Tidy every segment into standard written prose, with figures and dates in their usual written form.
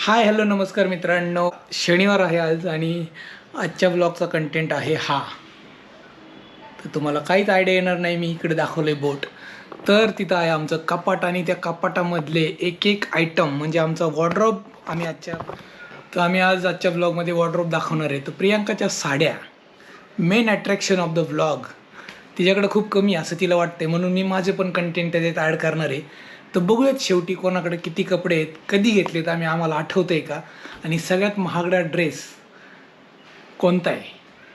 Hi hello नमस्कार मित्रांनो, शनिवार आहे आज आणि आजच्या ब्लॉगचा कंटेंट आहे हा. तर तुम्हाला काहीच आयडिया येणार नाही, मी इकडे दाखवले बोट. तर तिथं आहे आमचं कपाट आणि त्या कपाटामधले एक एक आयटम म्हणजे आमचा वॉर्डरोब. आम्ही आज आजच्या ब्लॉगमध्ये वॉर्डरोब दाखवणार आहे. तर प्रियांकाच्या साड्या main attraction of the vlog. तिच्याकडे खूप कमी असं तिला वाटते, म्हणून मी माझे पण कंटेंट त्याच्यात ॲड करणार आहे. तर बघूयात शेवटी कोणाकडे किती कपडे आहेत, कधी घेतलेत, आम्हाला आठवतं आहे का, आणि सगळ्यात महागडा ड्रेस कोणता आहे,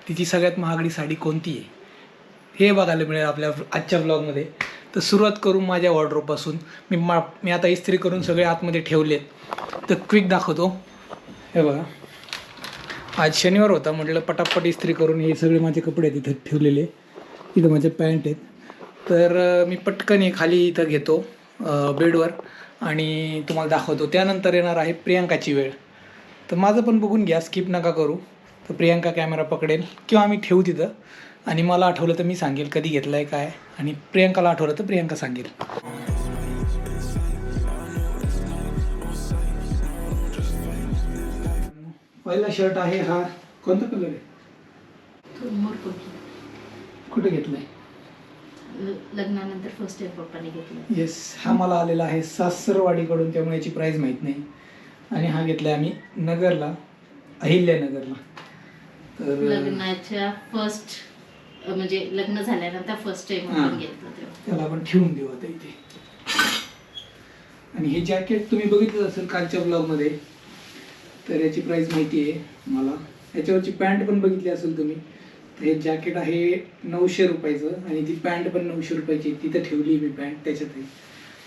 तिची सगळ्यात महागडी साडी कोणती आहे, हे बघायला मिळेल आपल्या आजच्या ब्लॉगमध्ये. तर सुरुवात करू माझ्या वॉर्डरोबपासून. मी आता इस्त्री करून सगळे आतमध्ये ठेवलेत. तर क्विक दाखवतो. हे बघा, आज शनिवार होता, म्हटलं पटापट इस्त्री करून हे सगळे माझे कपडे आहेत इथं ठेवलेले. इथं माझे पॅन्ट आहेत. तर मी पटकन हे खाली इथं घेतो बेडवर आणि तुम्हाला दाखवतो. त्यानंतर येणार आहे प्रियांकाची वेळ. तर माझं पण बघून घ्या, स्किप नका करू. तर प्रियांका कॅमेरा पकडेल किंवा आम्ही ठेवू तिथं, आणि मला आठवलं तर मी सांगेल कधी घेतलं आहे काय, आणि प्रियांकाला आठवलं तर प्रियांका सांगेल. पहिला शर्ट आहे हा. कोणता कलर आहे? कुठे घेतलाय? लग्नानंतर फर्स्ट टाइम पप्पाने घेतला. येस, हा मला आलेला आहे सासरवाडीकडून, त्यामुळे याची प्राईस माहीत नाही. आणि हा घेतलाय आम्ही नगरला, अहिल्यानगरला. तर लग्नाच्या फर्स्ट म्हणजे लग्न झाल्यानंतर फर्स्ट टाइम आपण घेतलं तेव्हा. त्याला आपण ठेवून देऊ आता इथे. आणि हे जॅकेट तुम्ही बघितलं असेल कालच्या ब्लॉगमध्ये, तर याची प्राईस माहिती आहे मला. याच्यावरची पॅन्ट पण बघितली असेल तुम्ही. तर हे जॅकेट आहे 900 रुपयाचं आणि ती पॅन्ट पण 900 रुपयाची. तिथं ठेवली मी पॅन्ट त्याच्यात आहे.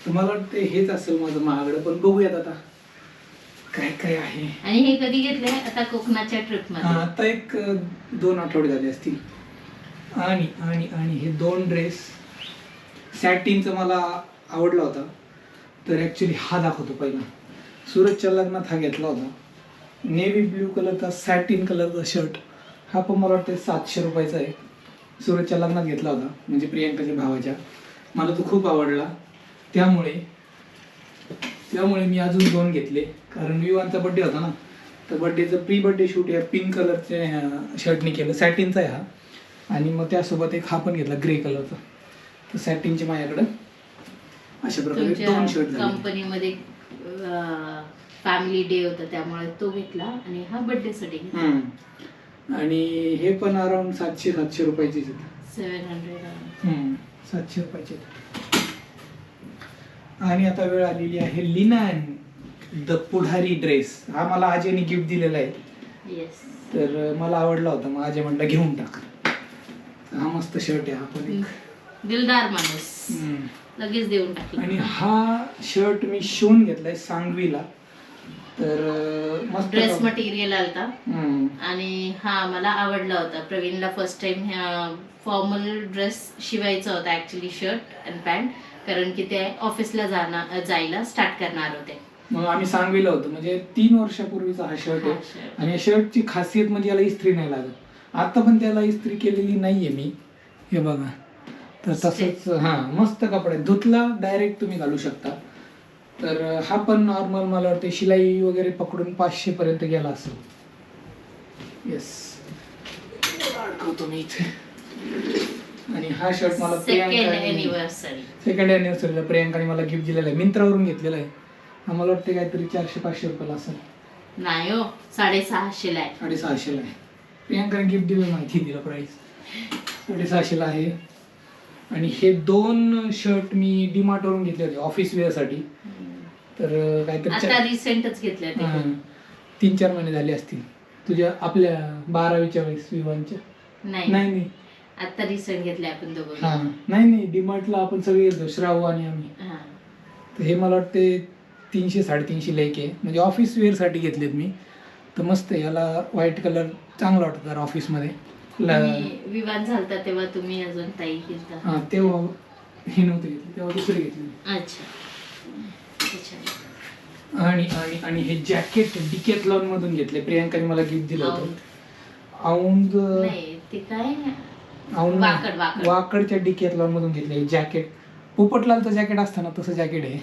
तर मला वाटतं हेच असेल माझं महागडं, पण बघूयात आता काय काय आहे. आणि हे कधी घेतलंय? आता कोकणाच्या ट्रिप मध्ये. आता एक 2 आठवडे झाले असतील. आणि आणि आणि हे 2 ड्रेस सॅटिनचा मला आवडला होता. तर ॲक्च्युली हा दाखवतो पहिला. सूरजच्या लग्नात हा घेतला होता, नेव्ही ब्ल्यू कलरचा सॅटिन कलरचा शर्ट. हा पण मला वाटतं 700 रुपयाचा आहे. सूरजच्या लग्नात घेतला होता, म्हणजे प्रियांकाच्या भावाच्या. मला तो खूप आवडला, त्यामुळे मी अजून 2 घेतले. कारण विवांचा बड्डे होता ना, तर बड्डेचं प्री बड्डे शूट या पिंक कलरचे शर्टने केलं. सॅटिनचा आहे हा. आणि मग त्यासोबत एक हा पण घेतला ग्रे कलरचा. तर सॅटिनचे माझ्याकडं अशा प्रकारे 2 शर्ट झाले. कंपनीमध्ये फॅमिली डे होता त्यामुळे तो घेतला, आणि हा बर्थडे साठी घेतला. आणि हे पण अराउंड 700 रुपयाचेच आहेत. 700. 700 रुपयाचे. आणि आता वेळ आलेली आहे लिनन द पुढारी ड्रेस. हा मला अजयने गिफ्ट दिलेला आहे. येस. तर मला आवडला होता, मग अजय म्हटलं घेऊन टाक. हा मस्त शर्ट आहे. हा पण दिलदार माणूस, लगेच देऊन टाकला. आणि हा शर्ट मी शिवून घेतलाय सांगवीला. तर मस्त ड्रेस मटेरियल आलता आणि हा मला आवडला होता. प्रवीणला फर्स्ट टाइम फॉर्मल ड्रेस शिवायचा होता ऍक्च्युली, शर्ट आणि पॅन्ट, कारण की ते ऑफिसला जायला स्टार्ट करणार होते. मग आम्ही सांगवीला होतो, म्हणजे 3 वर्षापूर्वीचा हा शर्ट आहे. आणि या शर्टची खासियत म्हणजे याला इस्त्री नाही लागत. आता पण त्याला इस्त्री केलेली नाहीये मी, हे बघा. तर तसंच मस्त कपडा आहे, धुतला डायरेक्ट तुम्ही घालू शकता. तर हा पण नॉर्मल मला वाटते शिलाई वगैरे पकडून 500 पर्यंत गेला असेल. येस, अडकवतो मी इथे. आणि हा शर्ट मला सेकंड अॅनिव्हर्सरीला प्रियांकाने मला गिफ्ट दिलेला आहे. मिंत्रावरून घेतलेला आहे. हा मला वाटते काहीतरी 400-500 रुपयाला असेल. नाही हो, 650 ला आहे. 650 ला आहे. प्रियांकाने गिफ्ट दिलं, माहिती दिलं प्राइस. 650 ला आहे. आणि हे 2 शर्ट मी डीमार्ट वरून घेतले होते ऑफिस वेअर साठी. तर काहीतरी आता रिसेंटच घेतले ते. 3-4 महिने झाले असतील. तुझ्या आपल्या 12वीच्या वेळेस विवांच्या? नाही, आता रिसेंट घेतले आपण दोघं. नाही, डीमार्टला आपण सगळे गेलो, श्रावू आणि आम्ही. तर हे मला वाटते 300-350 लाईक आहे, म्हणजे ऑफिस वेअर साठी घेतलेत मी. तर मस्त आहे. याला व्हाईट कलर चांगला वाटतो जरा ऑफिसमध्ये. विवाह झालता तेव्हा तुम्ही अजून ताई घेतला? तेव्हा हे नव्हते घेतले, तेव्हा दुसरे घेतले. अच्छा. आणि आणि आणि हे जॅकेट डिकॅथलॉन मधून घेतले. प्रियांकाने मला गिफ्ट दिलं होतं. वाकडच्या डिकॅथलॉन मधून घेतले जॅकेट. पोपटलालचं जॅकेट असतं ना, तसं जॅकेट आहे.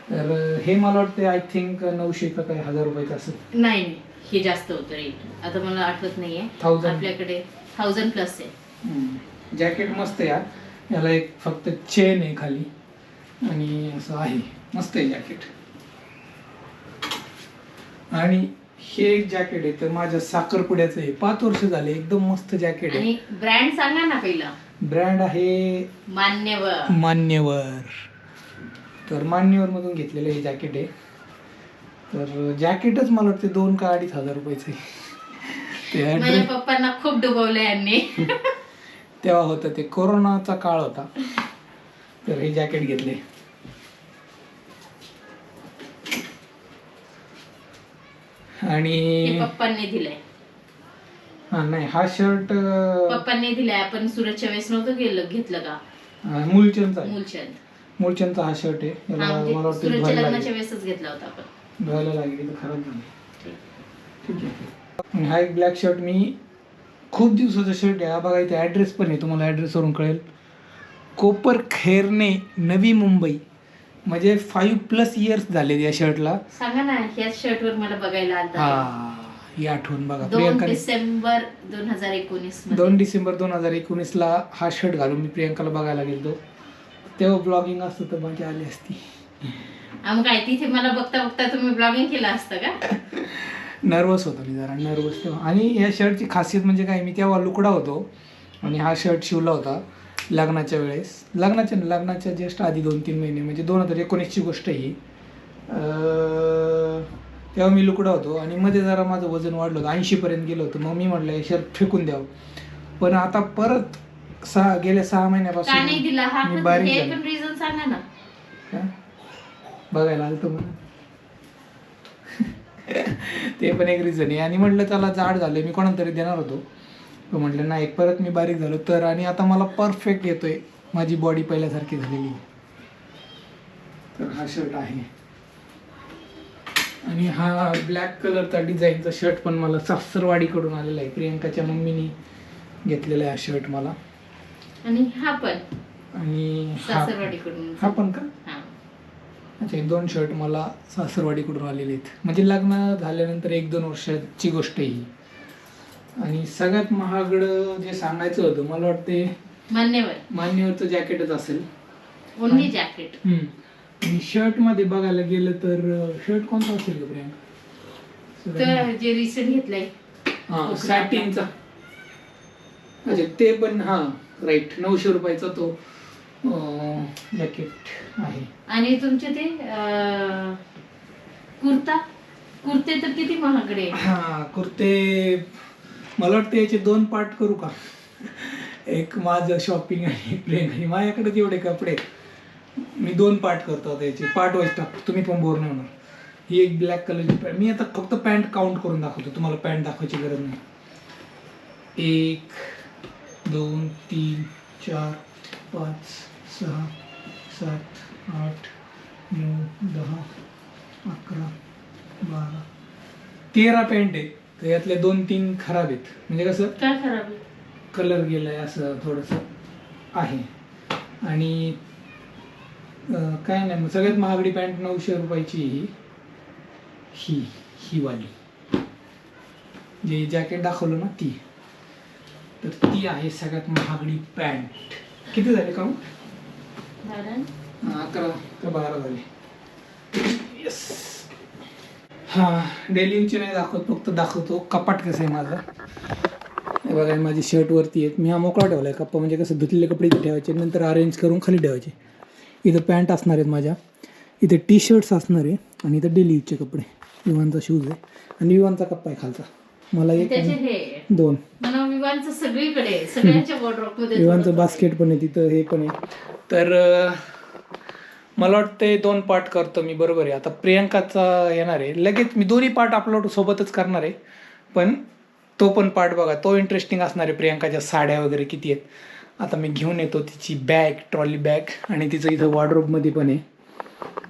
तर हे मला वाटतं आय थिंक 900 का काय 1000 रुपयाचं असेल. नाही हे जास्त होतं रेट, आता मला आठवत नाहीये. 1000. आपल्याकडे 1000 प्लस आहे. जॅकेट मस्त आहे यार. याला एक फक्त चेन आहे खाली आणि असं आहे, मस्त आहे जॅकेट. आणि हे एक जॅकेट आहे तर माझ्या साखरपुड्याचं आहे, 5 वर्ष झाले. एकदम मस्त जॅकेट आहे. आणि ब्रँड सांगा ना पहिला. ब्रँड आहे मान्यवर. मान्यवर. तर मान्यवर मधून घेतलेलं हे जॅकेट आहे. तर जॅकेटच मला वाटतं 2 का 2500 रुपयाचं आहे. ते माझ्या पप्पांना खूप डुबवलं यांनी. तेव्हा होतं ते कोरोनाचा काळ होता, तर हे जॅकेट घेतले. आणि हे पप्पांनी दिलंय. हा नाही, हा शर्ट पप्पांनी दिलाय. आपण सुरतच्या वेळेस नव्हतं गेलं घेतलं का मूलचंदचा आहे. मूलचंद. मूलचंदचा हा शर्ट आहे. याला हा, म्हणजे मला वाटतं सुरतच्या धुवायला लग्नाच्या लागेल. वेळेसच घेतला होता आपण. धुवायला लागेल तर खराब झाले. ठीक आहे. आणि हा एक ब्लॅक शर्ट मी खूप दिवसाचा शर्ट आहे. हा बघा इथे ॲड्रेस पण आहे, तुम्हाला ॲड्रेसवरून कळेल. कोपर खैरने, नवी मुंबई. म्हणजे 5+ इयर्स झाले या शर्टला. सांगा ना, ह्या शर्ट वर मला बघायला आलता. हा, ही आठवण बघा. 2 डिसेंबर 2019 मध्ये. 2 डिसेंबर 2019ला हा शर्ट घालून मी प्रियंकाला बघायला गेलो. तेव्हा ब्लॉगिंग असतं तर मजा आली असती. मग काय तिथे मला बघता बघता तुम्ही ब्लॉगिंग केलं असतं का? नर्वस होतो मी जरा, नर्वस तेव्हा. आणि या शर्टची खासियत म्हणजे काय, मी तेव्हा लुकडा होतो आणि हा शर्ट शिवला होता लग्नाच्या वेळेस. लग्नाच्या जस्ट आधी 2-3 महिने, म्हणजे 2019ची गोष्ट ही. तेव्हा मी लुकडा होतो आणि मध्ये जरा माझं वजन वाढलं होतं, 80पर्यंत गेलं होतं. मग मी म्हटलं हे शर्ट फेकून द्यावं. पण आता परत गेल्या 6 का नाही महिन्यापासून दिला हा? मी पण बारीक हे झालो. पण रिझन सांगा ना. काय? बघायला आलतो म्हणून. ते पण एक रिझन आहे. आणि म्हटलं त्याला जाड झालं, मी कोणाला तरी देणार होतो, तो म्हटलं नाही. परत मी बारीक झालो तर, आणि आता मला परफेक्ट येतोय, माझी बॉडी पहिल्यासारखी झालेली. तर हा शर्ट आहे. आणि हा ब्लॅक कलरचा डिझाईनचा शर्ट पण मला सासरवाडीकडून आलेला आहे. प्रियंकाच्या मम्मीनी घेतलेला आहे हा शर्ट मला. आणि हा पण आणि सासरवाडीकडून. हा पण का? हा. अच्छा, 2 शर्ट मला सासरवाडीकडून आलेले आहेत. म्हणजे लग्न झाल्यानंतर 1-2 वर्षाची गोष्ट आहे ही. आणि सगळ्यात महागडं जे सांगायचं होतं, मला वाटते मान्यवरचं जॅकेटच असेल. Only jacket. आणि शर्टमध्ये बघायला गेलं तर शर्ट कोणता असेल का प्रियांका? तर जे रिसेंट घेतलंय हां, सॅटिनचा. अच्छा, ते पण हां राईट, 900 रुपयाचा तो जॅकेट आहे. आणि तुमचे ते कुर्ते तर किती महागडे. हां, कुर्ते मला वाटतं याचे 2 पार्ट करू का? एक माझं शॉपिंग आणि प्रियंका. माझ्याकडे जेवढे कपडे आहेत मी 2 पार्ट करतो आता. याचे पार्ट वाईज टाकतो, तुम्ही पण बोर नाही होणार. ही एक ब्लॅक कलरची पॅन्ट. मी आता फक्त पॅन्ट काउंट करून दाखवतो, तुम्हाला पॅन्ट दाखवायची गरज नाही. 1 2 3 4 5 6 7 8 9 10 11 12 13 पॅन्ट आहेत. तर यातल्या 2-3 खराब आहेत. म्हणजे कसं काय खराब आहे? कलर गेलाय असं थोडंसं आहे. आणि काय नाही, मग सगळ्यात महागडी पॅन्ट 900 रुपयाची ही वाली, जे जॅकेट दाखवलं ना ती. तर ती आहे सगळ्यात महागडी पॅन्ट. किती झाले काउंट? 11 का 12 झाले. येस. हां, डेली यूजची नाही दाखवत, फक्त दाखवतो कपाट कसं आहे माझं. हे बघा, माझी शर्ट वरती आहेत. मी हा मोकळा ठेवला आहे कप्पा, म्हणजे कसं धुतलेले कपडे इथे ठेवायचे, नंतर अरेंज करून खाली ठेवायचे. इथं पॅन्ट असणार आहेत माझ्या, इथे टी शर्ट्स असणार आहे, आणि इथं डेली यूजचे कपडे. विवानचा शूज आहे आणि विवानचा कप्पा आहे खालचा. मला एक त्याचे हे 2 विवानचं सगळीकडे सगळ्यांच्या वॉर्डरोबमध्ये विवानचं बास्केट पण आहे तिथं, हे पण आहे. तर मला वाटतं 2 पार्ट करतो मी, बरोबर आहे. आता प्रियंकाचा येणार आहे लगेच, मी 2ही पार्ट अपलोड सोबतच करणार आहे. पण तो पण पार्ट बघा, तो इंटरेस्टिंग असणार आहे. प्रियंकाच्या साड्या वगैरे किती आहेत आता मी घेऊन येतो, तिची बॅग, ट्रॉली बॅग, आणि तिचं इथं वॉर्डरोबमध्ये पण आहे.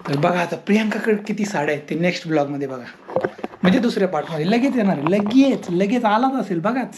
तर बघा आता प्रियंकाकडे किती साड्या आहेत ते नेक्स्ट ब्लॉगमध्ये बघा, म्हणजे दुसऱ्या पार्टमध्ये लगेच येणार आहे. लगेच आलाच असेल बघाच.